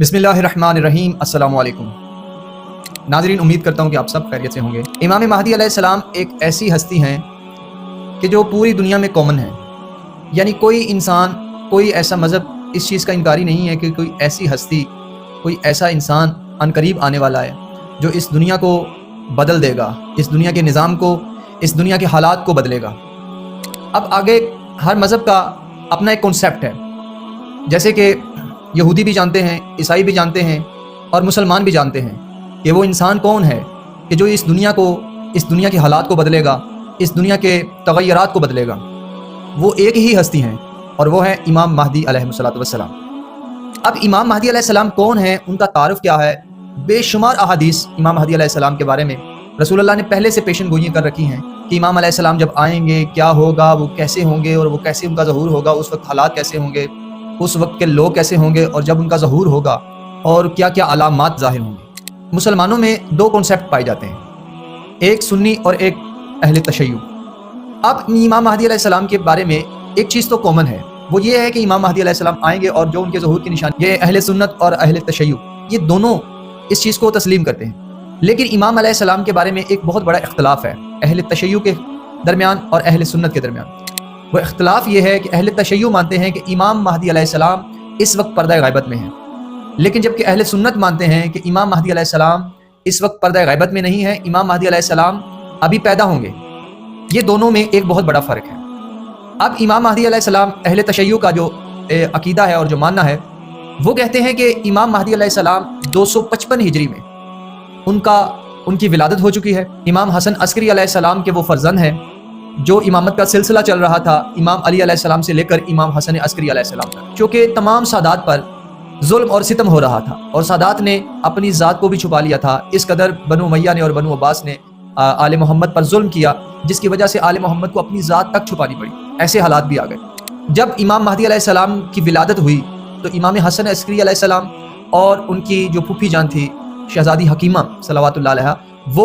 बिस्मिल्लाहिर्रहमानिर्रहीम। अस्सलाम वालेकुम नाज़रीन, उम्मीद करता हूँ कि आप सब खैरियत से होंगे। इमाम महदी अलैहिस्सलाम एक ऐसी हस्ती हैं कि जो पूरी दुनिया में कॉमन है, यानी कोई इंसान, कोई ऐसा मज़हब इस चीज़ का इनकारी नहीं है कि कोई ऐसी हस्ती, कोई ऐसा इंसान अनकरीब आने वाला है जो इस दुनिया को बदल देगा, इस दुनिया के निज़ाम को, इस दुनिया के हालात को बदलेगा। अब आगे हर मज़हब का अपना एक कॉन्सेप्ट है, जैसे कि यहूदी भी जानते हैं, ईसाई भी जानते हैं और मुसलमान भी जानते हैं कि वो इंसान कौन है कि जो इस दुनिया को, इस दुनिया के हालात को बदलेगा, इस दुनिया के तग़य्युरात को बदलेगा। वो एक ही हस्ती हैं और वो है इमाम महदी अलैहिस्सलाम। अब इमाम महदी अलैहिस्सलाम कौन है, उनका तारुफ क्या है? बेशुमार अहादीस इमाम महदी अलैहिस्सलाम के बारे में रसूलुल्लाह ने पहले से पेशन गोइयाँ कर रखी हैं कि इमाम अलैहिस्सलाम जब आएंगे क्या होगा, वो कैसे होंगे और वो कैसे उनका ज़हूर होगा, उस वक्त हालात कैसे होंगे, उस वक्त के लोग कैसे होंगे और जब उनका ज़हूर होगा और क्या क्या अलामात ज़ाहिर होंगे। मुसलमानों में दो कॉन्सेप्ट पाए जाते हैं, एक सुन्नी और एक अहले तशय्युअ। अब इमाम महदी अलैहिस्सलाम के बारे में एक चीज़ तो कॉमन है, वो ये है कि इमाम महदी अलैहिस्सलाम आएंगे और जो उनके ज़हूर की निशानी, ये अहले सुन्नत और अहले तशय्युअ ये दोनों इस चीज़ को तस्लीम करते हैं। लेकिन इमाम अलैहिस्सलाम के बारे में एक बहुत बड़ा इख्तलाफ है अहले तशय्युअ के दरमियान और अहले सुन्नत के दरमियान। वो इख्तलाफ ये है कि अहले तशय्युअ मानते हैं कि इमाम महदी अलैहिस्सलाम इस वक्त पर्दा गैबत में है, लेकिन जबकि अहले सुन्नत मानते हैं कि इमाम महदी अलैहिस्सलाम इस वक्त पर्दा गैबत में नहीं है, इमाम महदी अलैहिस्सलाम अभी पैदा होंगे। ये दोनों में एक बहुत बड़ा फ़र्क है। अब इमाम महदी अलैहिस्सलाम, अहले तशय्युअ का जो अकीदा है और जो मानना है, वो कहते हैं कि इमाम महदी अलैहिस्सलाम 255 हिजरी में उनकी विलादत हो चुकी है। इमाम हसन अस्करी अलैहिस्सलाम के वो फर्जंद हैं जो इमामत का सिलसिला चल रहा था इमाम अली अलैहिस्सलाम से लेकर इमाम हसन अस्करी अलैहिस्सलाम तक, क्योंकि तमाम सादात पर जुल्म और सितम हो रहा था और सादात ने अपनी ज़ात को भी छुपा लिया था। इस कदर बनु उमैया ने और बनु अब्बास ने आले मोहम्मद पर जुल्म किया, जिसकी वजह से आले मोहम्मद को अपनी ज़ात तक छुपानी पड़ी। ऐसे हालात भी आ गए। जब इमाम महदी अलैहिस्सलाम की विलादत हुई तो इमाम हसन अस्करी अलैहिस्सलाम और उनकी जो फूफी जान थी शहज़ादी हकीमा सलवातुल्लाह अलैहा, वो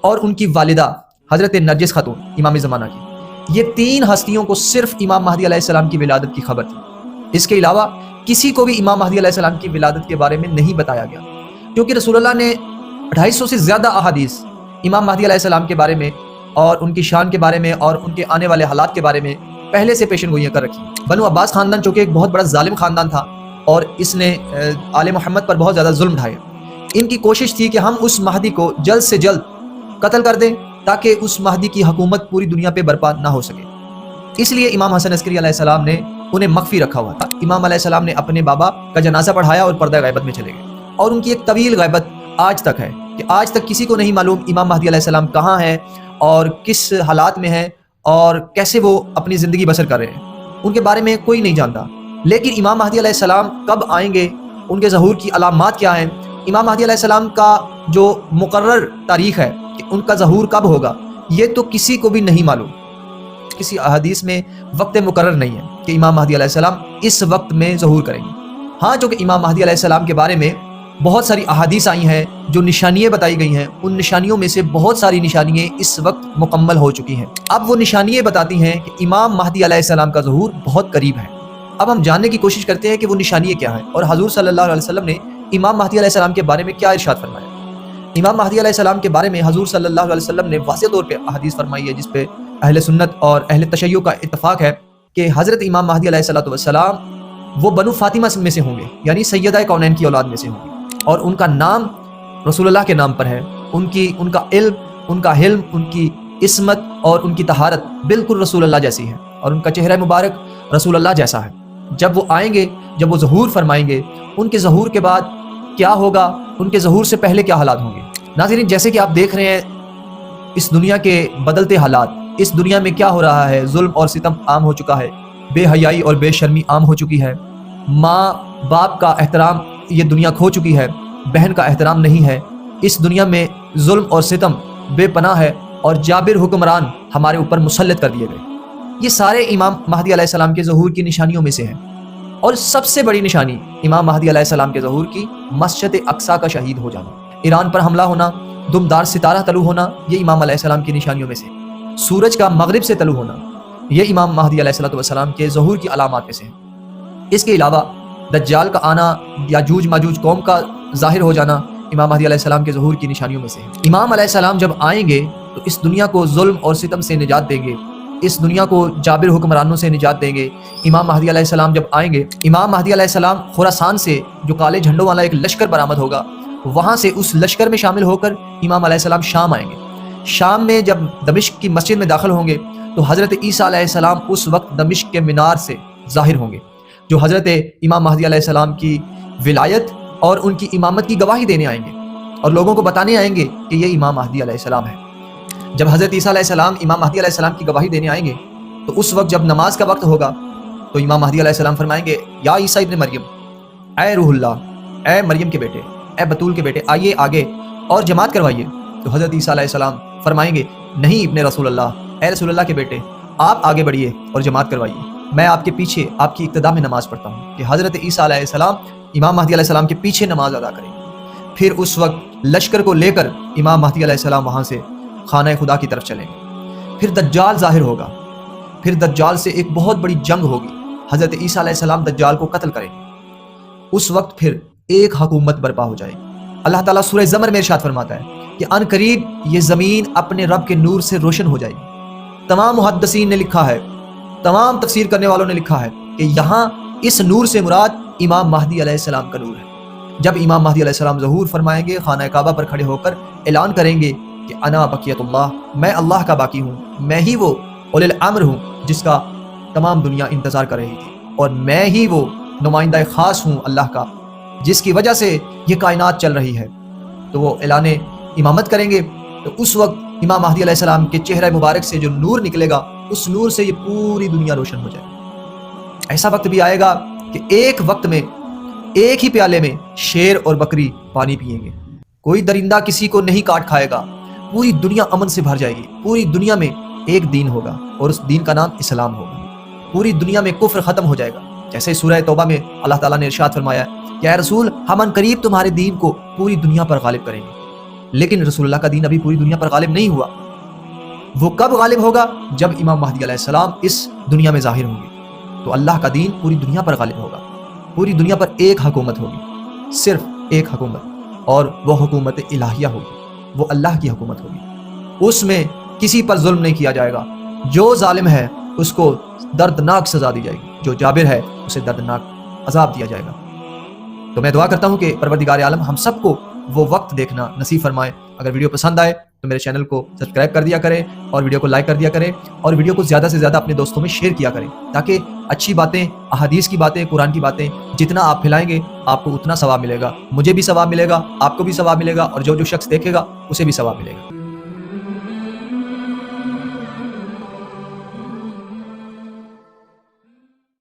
और उनकी वालिदा हज़रत नरगिस खातून इमाम ज़माना की, ये तीन हस्तियों को सिर्फ इमाम महदी अलैहिस्सलाम की विलादत की खबर थी। इसके अलावा किसी को भी इमाम महदी अलैहिस्सलाम की विलादत के बारे में नहीं बताया गया, क्योंकि रसूलुल्लाह ने 250 से ज़्यादा अहादीस इमाम महदी अलैहिस्सलाम के बारे में और उनकी शान के बारे में और उनके आने वाले हालात के बारे में पहले से पेशन गोइयाँ कर रखी। बनु अब्बास ख़ानदान चूँकि एक बहुत बड़ा जालिम ख़ानदान था और इसने आले मोहम्मद पर बहुत ज़्यादा जुल्म ढाए। इनकी कोशिश थी कि हम उस महदी को जल्द से जल्द कत्ल कर दें ताकि उस महदी की हुकूमत पूरी दुनिया पे बर्पा ना हो सके। इसलिए इमाम हसन अस्करी अलैहिस्सलाम ने उन्हें मख्फी रखा हुआ था। इमाम अलैहिस्सलाम ने अपने बाबा का जनाजा पढ़ाया और पर्दा गैबत में चले गए। और उनकी एक तवील गैबत आज तक है कि आज तक किसी को नहीं मालूम इमाम महदी अलैहिस्सलाम कहाँ हैं और किस हालात में हैं और कैसे वो अपनी ज़िंदगी बसर कर रहे हैं, उनके बारे में कोई नहीं जानता। लेकिन इमाम महदी अलैहिस्सलाम कब आएंगे, उनके ज़हूर की अलामात क्या हैं, इमाम महदी अलैहिस्सलाम का जो मुकर्रर तारीख़ है कि उनका ज़हूर कब होगा, ये तो किसी को भी नहीं मालूम। किसी अहादीस में वक्त मुकर्रर नहीं है कि इमाम महदी अलैहिस्सलाम इस वक्त में ज़हूर करेंगे। हाँ, जो कि इमाम महदी अलैहिस्सलाम के बारे में बहुत सारी अहादीस आई हैं, जो निशानियाँ बताई गई हैं, उन निशानियों में से बहुत सारी निशानियाँ इस वक्त मुकम्मल हो चुकी हैं। अब वो निशानियाँ बताती हैं कि इमाम महदी अलैहिस्सलाम का ज़हूर बहुत करीब है। अब हम जानने की कोशिश करते हैं कि वो निशानियाँ क्या हैं और हुज़ूर सल्लल्लाहु अलैहि वसल्लम ने इमाम महदी अलैहिस्सलाम के बारे में क्या इरशाद फरमाया। इमाम महदी अलैहिस्सलाम के बारे में हुज़ूर सल्लल्लाहु अलैहि वसल्लम ने वाज़ेह तौर पे अहादीस फरमाई है, जिस पे अहले सुन्नत और अहले तशय्युअ का इत्तफाक है कि हज़रत इमाम महदी अलैहिस्सलाम वो बनु फातिमा में से होंगे, यानी सैयदा कौनैन की औलाद में से होंगे और उनका नाम रसूलुल्लाह के नाम पर है। उनका इल्म, उनका हिल्म, उनकी इस्मत और उनकी तहारत बिल्कुल रसूलुल्लाह जैसी है और उनका चेहरा मुबारक रसूलुल्लाह जैसा है। जब वो आएंगे, जब वो ज़हूर फरमाएंगे, उनके ज़हूर के बाद क्या होगा, उनके ज़हूर से पहले क्या हालात होंगे। नाज़रीन, जैसे कि आप देख रहे हैं इस दुनिया के बदलते हालात, इस दुनिया में क्या हो रहा है, जुल्म और सितम आम हो चुका है, बेहयाई और बेशर्मी आम हो चुकी है, माँ बाप का एहतराम ये दुनिया खो चुकी है, बहन का एहतराम नहीं है। इस दुनिया में जुल्म और सितम बेपनाह है और जाबिर हुक्मरान हमारे ऊपर मुसल्लत कर दिए गए। ये सारे इमाम महदी अलैहिस्सलाम के ज़हूर की निशानियों में से हैं। और सबसे बड़ी निशानी इमाम महदी अलैहिस्सलाम के ज़हूर की मस्जिद अक्सा का शहीद हो जाना, ईरान पर हमला होना, दुमदार सितारा तलू होना, ये इमाम अलैहिस्सलाम की निशानियों में से। सूरज का मगरिब से तलू होना, ये इमाम महदी अलैहिस्सलाम के ज़हूर की अलामात में से है। इसके अलावा دجال کا آنا، یاجوج ماجوج قوم کا ظاہر ہو جانا امام مہدی علیہ السلام کے ظہور کی نشانیوں میں سے ہے۔ امام علیہ السلام جب آئیں گے تو اس دنیا کو ظلم اور ستم سے نجات دیں گے، اس دنیا کو جابر حکمرانوں سے نجات دیں گے۔ امام مہدی علیہ السلام جب آئیں گے، امام مہدی علیہ السلام خراسان سے جو کالے جھنڈوں والا ایک لشکر برآمد ہوگا، وہاں سے اس لشکر میں شامل ہو کر امام علیہ السلام شام آئیں گے۔ شام میں جب دمشق کی مسجد میں داخل ہوں گے تو حضرت عیسیٰ علیہ السلام اس وقت دمشق کے مینار سے ظاہر ہوں گے، جو حضرت امام مہدی علیہ السلام کی ولایت اور ان کی امامت کی گواہی دینے آئیں گے اور لوگوں کو بتانے آئیں گے کہ یہ امام مہدی علیہ السلام ہے۔ جب حضرت عیسیٰ علیہ السلام امام مہدی علیہ السلام کی گواہی دینے آئیں گے تو اس وقت جب نماز کا وقت ہوگا تو امام مہدی علیہ السلام فرمائیں گے، یا عیسیٰ ابن مریم، اے روح اللہ، اے مریم کے بیٹے، اے بطول کے بیٹے، آئیے آگے اور جماعت کروائیے۔ تو حضرت عیسیٰ علیہ السلام فرمائیں گے، نہیں ابن رسول اللہ، اے رسول اللہ کے بیٹے، آپ آگے بڑھیے اور جماعت کروائیے، میں آپ کے پیچھے آپ کی اقتداء میں نماز پڑھتا ہوں۔ کہ حضرت عیسیٰ علیہ السلام امام مہدی علیہ السلام کے پیچھے نماز ادا کریں۔ پھر اس وقت لشکر کو لے کر امام مہدی علیہ السلام وہاں سے خانہ خدا کی طرف چلیں گے۔ پھر دجال ظاہر ہوگا، پھر دجال سے ایک بہت بڑی جنگ ہوگی، حضرت عیسیٰ علیہ السلام دجال کو قتل کریں گے۔ اس وقت پھر ایک حکومت برپا ہو جائے گی۔ اللہ تعالیٰ سورہ زمر میں ارشاد فرماتا ہے کہ ان قریب یہ زمین اپنے رب کے نور سے روشن ہو جائے گی۔ تمام محدثین نے لکھا ہے، تمام تفسیر کرنے والوں نے لکھا ہے کہ یہاں اس نور سے مراد امام مہدی علیہ السلام کا نور ہے۔ جب امام مہدی علیہ السلام ظہور فرمائیں گے، خانہ کعبہ پر کھڑے ہو کر اعلان کریں گے کہ انا بقیت اللہ، میں اللہ کا باقی ہوں، میں ہی وہ اولی الامر ہوں جس کا تمام دنیا انتظار کر رہی تھی، اور میں ہی وہ نمائندہ خاص ہوں اللہ کا جس کی وجہ سے یہ کائنات چل رہی ہے۔ تو وہ اعلان امامت کریں گے تو اس وقت امام مہدی علیہ السلام کے چہرہ مبارک سے جو نور نکلے گا، اس نور سے یہ پوری دنیا روشن ہو جائے گی۔ ایسا وقت بھی آئے گا کہ ایک وقت میں ایک ہی پیالے میں شیر اور بکری پانی پئیں گے، کوئی درندہ کسی کو نہیں کاٹ کھائے گا، پوری دنیا امن سے بھر جائے گی، پوری دنیا میں ایک دین ہوگا اور اس دین کا نام اسلام ہوگا، پوری دنیا میں کفر ختم ہو جائے گا۔ جیسے سورہ توبہ میں اللہ تعالیٰ نے ارشاد فرمایا کہ اے رسول، ہم ان قریب تمہارے دین کو پوری دنیا پر غالب کریں گے۔ لیکن رسول اللہ کا دین ابھی پوری دنیا پر غالب نہیں ہوا۔ وہ کب غالب ہوگا؟ جب امام مہدی علیہ السلام اس دنیا میں ظاہر ہوں گے تو اللہ کا دین پوری دنیا پر غالب ہوگا، پوری دنیا پر ایک حکومت ہوگی، صرف ایک حکومت، اور وہ حکومت الہیہ ہوگی، وہ اللہ کی حکومت ہوگی۔ اس میں کسی پر ظلم نہیں کیا جائے گا، جو ظالم ہے اس کو دردناک سزا دی جائے گی، جو جابر ہے اسے دردناک عذاب دیا جائے گا۔ تو میں دعا کرتا ہوں کہ پروردگار عالم ہم سب کو وہ وقت دیکھنا نصیب فرمائے۔ اگر ویڈیو پسند آئے تو میرے چینل کو سبسکرائب کر دیا کریں اور ویڈیو کو لائک کر دیا کریں، اور ویڈیو کو زیادہ سے زیادہ اپنے دوستوں میں شیئر کیا کریں، تاکہ اچھی باتیں، احادیث کی باتیں، قرآن کی باتیں جتنا آپ پھیلائیں گے آپ کو اتنا ثواب ملے گا، مجھے بھی ثواب ملے گا، آپ کو بھی ثواب ملے گا، اور جو شخص دیکھے گا اسے بھی ثواب ملے گا۔